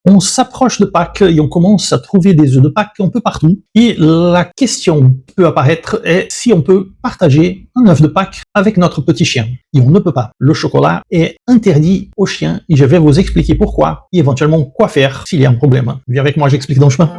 On s'approche de Pâques et on commence à trouver des œufs de Pâques un peu partout. Et la question qui peut apparaître est si on peut partager un œuf de Pâques avec notre petit chien. Et on ne peut pas. Le chocolat est interdit aux chiens et je vais vous expliquer pourquoi et éventuellement quoi faire s'il y a un problème. Viens avec moi, j'explique dans le chemin.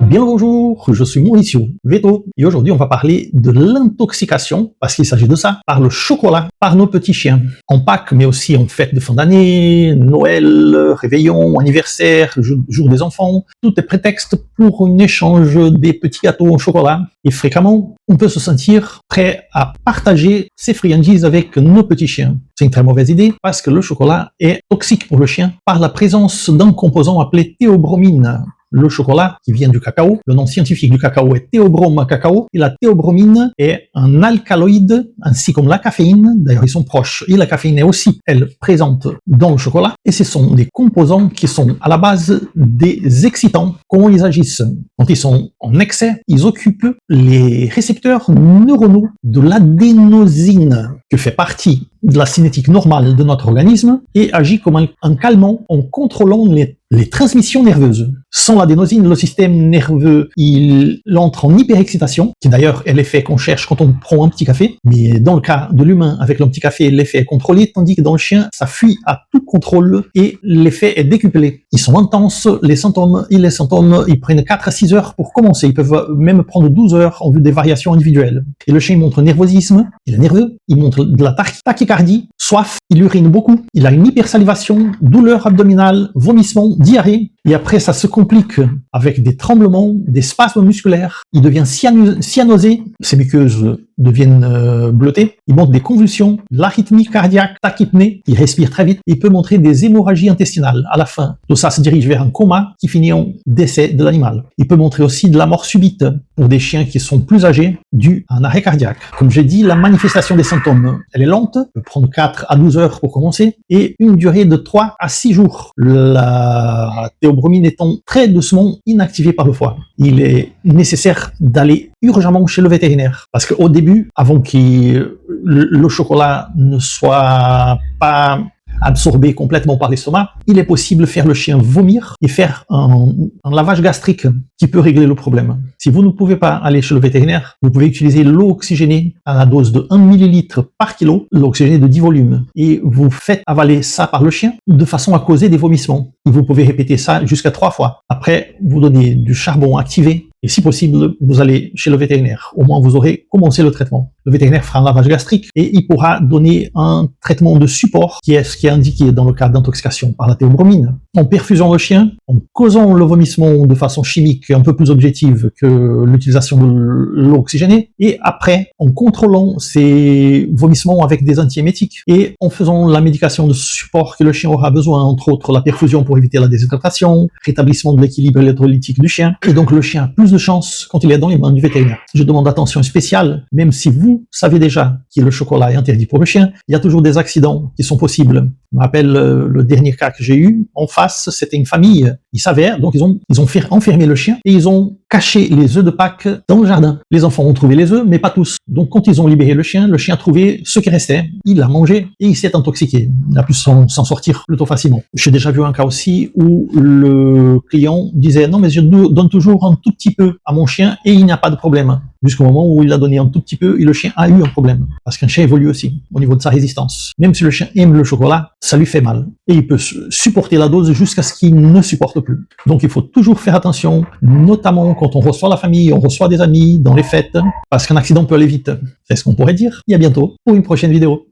Bien le bonjour, je suis Mauricio Veto et aujourd'hui on va parler de l'intoxication, parce qu'il s'agit de ça, par le chocolat, par nos petits chiens. En Pâques, mais aussi en fête de fin d'année, Noël, réveillon, anniversaire, jour des enfants, tout est prétexte pour un échange des petits gâteaux au chocolat. Et fréquemment, on peut se sentir prêt à partager ces friandises avec nos petits chiens. C'est une très mauvaise idée parce que le chocolat est toxique pour le chien par la présence d'un composant appelé théobromine. Le chocolat qui vient du cacao, le nom scientifique du cacao est Theobroma cacao, et la théobromine est un alcaloïde, ainsi comme la caféine, d'ailleurs ils sont proches, et la caféine est aussi, elle, présente dans le chocolat, et ce sont des composants qui sont à la base des excitants. Comment ils agissent? Quand ils sont en excès, ils occupent les récepteurs neuronaux de l'adénosine, qui fait partie de la cinétique normale de notre organisme, et agit comme un calmant en contrôlant les transmissions nerveuses. Sans l'adénosine, le système nerveux, il entre en hyperexcitation, qui d'ailleurs est l'effet qu'on cherche quand on prend un petit café, mais dans le cas de l'humain, avec le petit café, l'effet est contrôlé, tandis que dans le chien, ça fuit à tout contrôle et l'effet est décuplé. Ils sont intenses, les symptômes, ils prennent 4 à 6 heures pour commencer, ils peuvent même prendre 12 heures en vue des variations individuelles. Et le chien montre nervosisme, il est nerveux, il montre de la tachycardie, soif, il urine beaucoup, il a une hypersalivation, douleur abdominale, vomissement, diarrhée, et après ça se complique avec des tremblements, des spasmes musculaires, il devient cyanosé, ses muqueuses deviennent bleutées, il montre des convulsions, l'arythmie cardiaque, tachypnée, il respire très vite, il peut montrer des hémorragies intestinales. À la fin, tout ça se dirige vers un coma qui finit en décès de l'animal. Il peut montrer aussi de la mort subite pour des chiens qui sont plus âgés, dû à un arrêt cardiaque. Comme j'ai dit, la manifestation des symptômes, elle est lente, peut prendre 4 à 12 heures pour commencer, et une durée de 3 à 6 jours. La théobromine étant très doucement inactivée par le foie. Il est nécessaire d'aller urgemment chez le vétérinaire, parce qu'au début, avant que le chocolat ne soit pas absorbé complètement par l'estomac, il est possible de faire le chien vomir et faire un lavage gastrique qui peut régler le problème. Si vous ne pouvez pas aller chez le vétérinaire, vous pouvez utiliser l'eau oxygénée à la dose de 1 ml par kilo, l'eau oxygénée de 10 volumes, et vous faites avaler ça par le chien de façon à causer des vomissements. Et vous pouvez répéter ça jusqu'à 3 fois. Après, vous donnez du charbon activé, et si possible, vous allez chez le vétérinaire. Au moins, vous aurez commencé le traitement. Le vétérinaire fera un lavage gastrique et il pourra donner un traitement de support qui est ce qui est indiqué dans le cas d'intoxication par la théobromine. En perfusant le chien, en causant le vomissement de façon chimique un peu plus objective que l'utilisation de l'eau oxygénée, et après, en contrôlant ces vomissements avec des antiémétiques et en faisant la médication de support que le chien aura besoin, entre autres la perfusion pour éviter la déshydratation, rétablissement de l'équilibre électrolytique du chien, et donc le chien a plus de chance quand il est dans les mains du vétérinaire. Je demande attention spéciale, même si vous savez déjà que le chocolat est interdit pour le chien, il y a toujours des accidents qui sont possibles. Je me rappelle le dernier cas que j'ai eu, en face, c'était une famille, ils savaient, donc ils ont enfermé le chien et ils ont caché les œufs de Pâques dans le jardin. Les enfants ont trouvé les œufs, mais pas tous. Donc quand ils ont libéré le chien a trouvé ce qui restait, il l'a mangé et il s'est intoxiqué. Il a pu s'en sortir plutôt facilement. J'ai déjà vu un cas aussi où le client disait « Non, mais je donne toujours un tout petit peu à mon chien et il n'y a pas de problème ». Jusqu'au moment où il a donné un tout petit peu et le chien a eu un problème. Parce qu'un chien évolue aussi au niveau de sa résistance. Même si le chien aime le chocolat, ça lui fait mal. Et il peut supporter la dose jusqu'à ce qu'il ne supporte plus. Donc il faut toujours faire attention, notamment quand on reçoit la famille, on reçoit des amis, dans les fêtes, parce qu'un accident peut aller vite. C'est ce qu'on pourrait dire. Et à bientôt pour une prochaine vidéo.